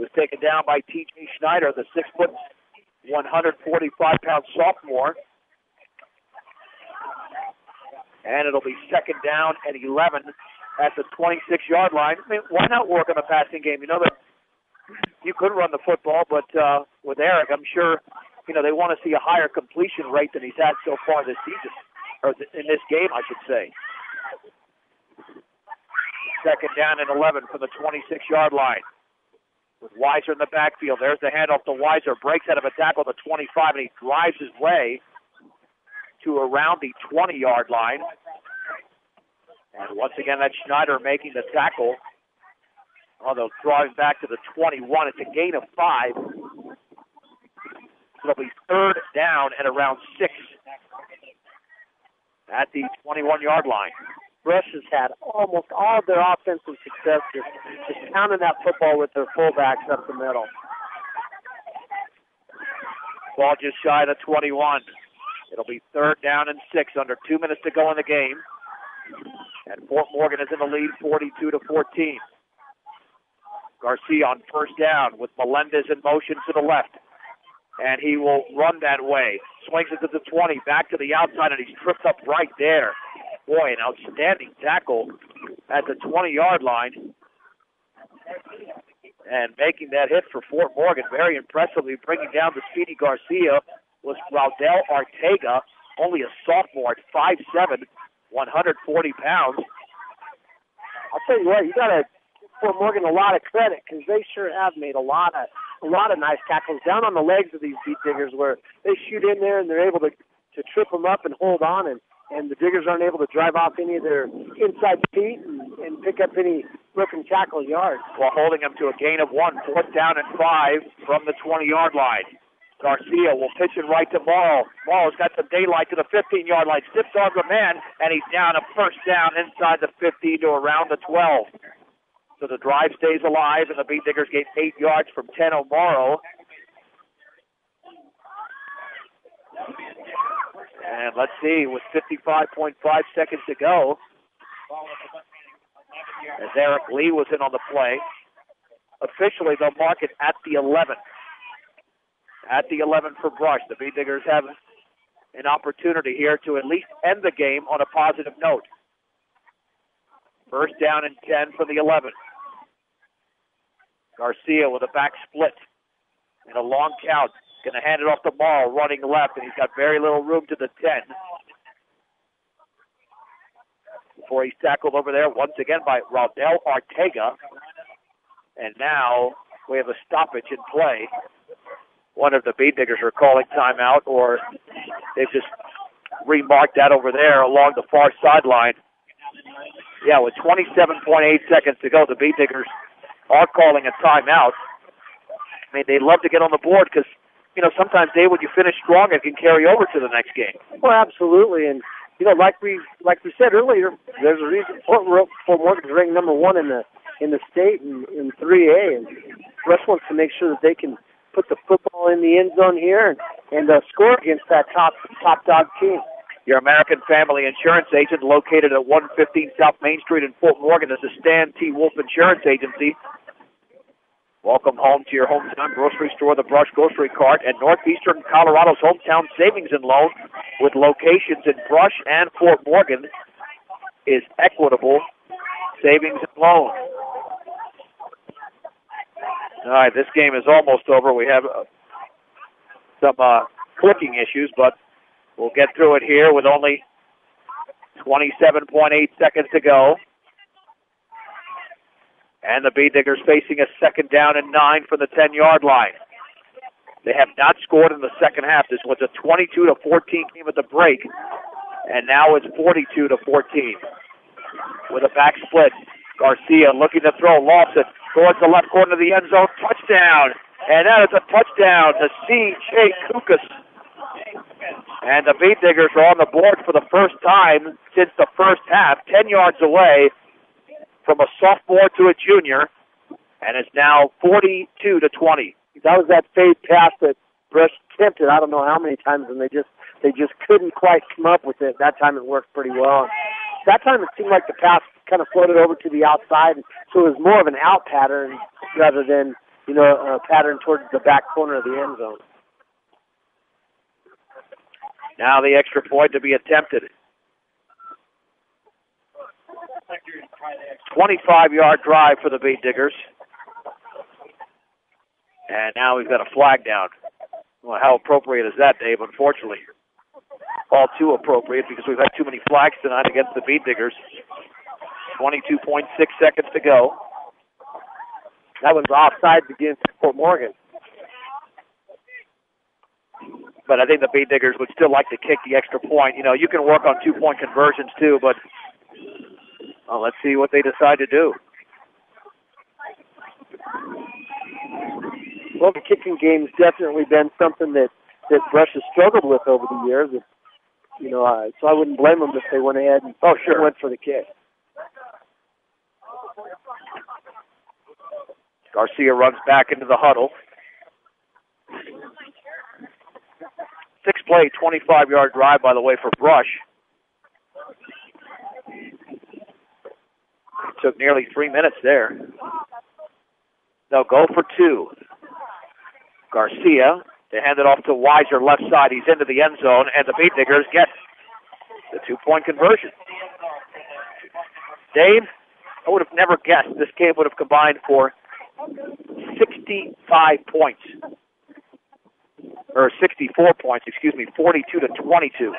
was taken down by T.J. Schneider, the 6', 145-pound sophomore. And it'll be second down and 11 at the 26-yard line. I mean, why not work on the passing game? You know that you could run the football, but with Eric, I'm sure, they want to see a higher completion rate than he's had so far this season, or in this game, I should say. Second down and 11 from the 26-yard line. With Weiser in the backfield. There's the handoff to Weiser. Breaks out of a tackle at the 25, and he drives his way to around the 20-yard line. And once again, that's Schneider making the tackle. Although drawing back to the 21. It's a gain of 5. It'll be third down at around 6 at the 21-yard line. Brush has had almost all of their offensive success just pounding that football with their fullbacks up the middle. Ball just shy of the 21. It'll be third down and 6, under 2 minutes to go in the game. And Fort Morgan is in the lead 42-14. Garcia on first down with Melendez in motion to the left. And he will run that way. Swings it to the 20, back to the outside, and he's tripped up right there. Boy, an outstanding tackle at the 20-yard line. And making that hit for Fort Morgan very impressively, bringing down the speedy Garcia was Raudel Arteaga, only a sophomore at 5'7", 140 pounds. I'll tell you what, you got to give Fort Morgan a lot of credit because they sure have made a lot of nice tackles down on the legs of these beat diggers where they shoot in there and they're able to trip them up and hold on, and the diggers aren't able to drive off any of their inside feet and pick up any broken tackle yards. While holding them to a gain of 1, fourth down and 5 from the 20-yard line. Garcia will pitch it right to Morrow. Morrow's got some daylight to the 15-yard line. Stiff arm the man, and he's down a first down inside the 15 to around the 12. So the drive stays alive, and the Beat Diggers gain 8 yards from 10 Morrow. And let's see, with 55.5 seconds to go, as Eric Lee was in on the play, officially they'll mark it at the 11. At the 11 for Brush. The Beat Diggers have an opportunity here to at least end the game on a positive note. First down and 10 for the 11. Garcia with a back split and a long count. Going to hand it off to Morrow, running left, and he's got very little room to the 10. Before he's tackled over there once again by Raudel Arteaga. And now we have a stoppage in play. One of the Beat Diggers are calling timeout, or they've just remarked that over there along the far sideline. Yeah, with 27.8 seconds to go, the Beat Diggers are calling a timeout. I mean, they'd love to get on the board because, sometimes, Dave, when you finish strong, it can carry over to the next game. Well, absolutely. And, like we said earlier, there's a reason Fort Morgan's ranked number 1 in the state in 3A. And Rush wants to make sure that they can put the football in the end zone here and score against that top dog team. Your American Family Insurance agent, located at 115 South Main Street in Fort Morgan, is the Stan T. Wolf Insurance Agency. Welcome home to your hometown grocery store, the Brush Grocery Cart, and Northeastern Colorado's hometown savings and loan with locations in Brush and Fort Morgan is Equitable Savings and Loan. All right, this game is almost over. We have some clicking issues, but we'll get through it here with only 27.8 seconds to go. And the Beat Diggers facing a second down and 9 from the 10-yard line. They have not scored in the second half. This was a 22-14 game at the break, and now it's 42-14. With a back split, Garcia looking to throw. Lawson towards the left corner of the end zone. Touchdown. And that is a touchdown to C.J. Kukas. And the Beat Diggers are on the board for the first time since the first half, 10 yards away from a sophomore to a junior, and it's now 42-20. That was that fade pass that Brush attempted I don't know how many times, and they just couldn't quite come up with it. That time it worked pretty well. That time it seemed like the pass kind of floated over to the outside, so it was more of an out pattern rather than pattern towards the back corner of the end zone. Now the extra point to be attempted. 25-yard drive for the Beet Diggers. And now we've got a flag down. Well, how appropriate is that, Dave? Unfortunately, all too appropriate because we've had too many flags tonight against the Beet Diggers. 22.6 seconds to go. That was offsides against Fort Morgan. But I think the Beet Diggers would still like to kick the extra point. You know, you can work on two-point conversions too, but let's see what they decide to do. Well, the kicking game's definitely been something that Brush has struggled with over the years. So I wouldn't blame them if they went ahead and went for the kick. Garcia runs back into the huddle. 6-play, 25-yard drive, by the way, for Brush. It took nearly 3 minutes there. They'll go for two. Garcia, they hand it off to Weiser, left side. He's into the end zone, and the Beet Diggers get the two-point conversion. Dave, I would have never guessed this game would have combined for 65 points. Or 64 points, 42-22.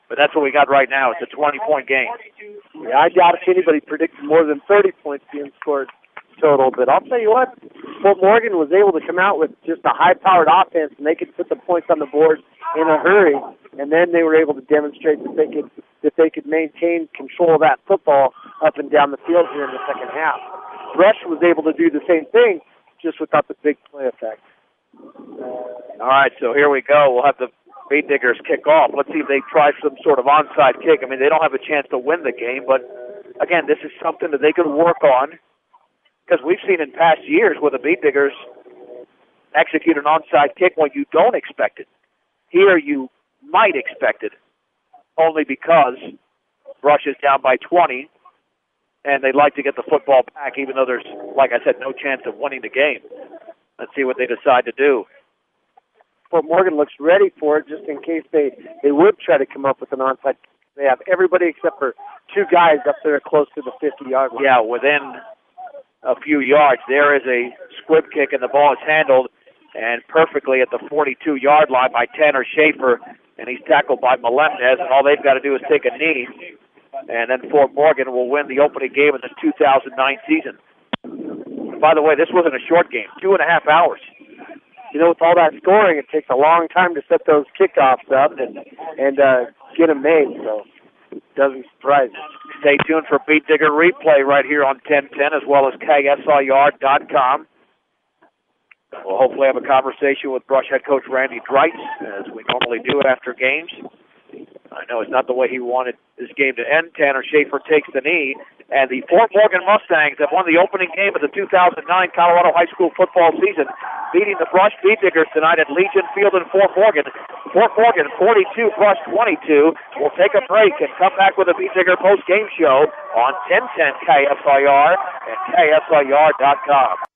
But that's what we got right now. It's a 20-point game. Yeah, I doubt if anybody predicted more than 30 points being scored total. But I'll tell you what, Fort Morgan was able to come out with just a high-powered offense, and they could put the points on the board in a hurry. And then they were able to demonstrate that they could maintain control of that football up and down the field here in the second half. Brush was able to do the same thing, just without the big play effect. All right, so here we go. We'll have the Beet Diggers kick off. Let's see if they try some sort of onside kick. I mean, they don't have a chance to win the game, but again, this is something that they could work on because we've seen in past years where the Beet Diggers execute an onside kick when you don't expect it. Here you might expect it only because Brush is down by 20 and they'd like to get the football back even though there's, like I said, no chance of winning the game. Let's see what they decide to do. Fort Morgan looks ready for it just in case they would try to come up with an onside. They have everybody except for two guys up there close to the 50-yard line. Yeah, within a few yards. There is a squib kick, and the ball is handled and perfectly at the 42-yard line by Tanner Schaefer, and he's tackled by Melendez, and all they've got to do is take a knee, and then Fort Morgan will win the opening game of the 2009 season. By the way, this wasn't a short game, 2.5 hours. You know, with all that scoring, it takes a long time to set those kickoffs up and get them made, so it doesn't surprise me. Stay tuned for Beet Digger replay right here on 1010 as well as KSIR.com. We'll hopefully have a conversation with Brush head coach Randy Dreitz, as we normally do it after games. I know it's not the way he wanted this game to end. Tanner Schaefer takes the knee, and the Fort Morgan Mustangs have won the opening game of the 2009 Colorado high school football season, beating the Brush Beet Diggers tonight at Legion Field in Fort Morgan. Fort Morgan 42, Brush 22. We'll take a break and come back with a Beet Digger post-game show on 1010 KSIR and KSIR.com.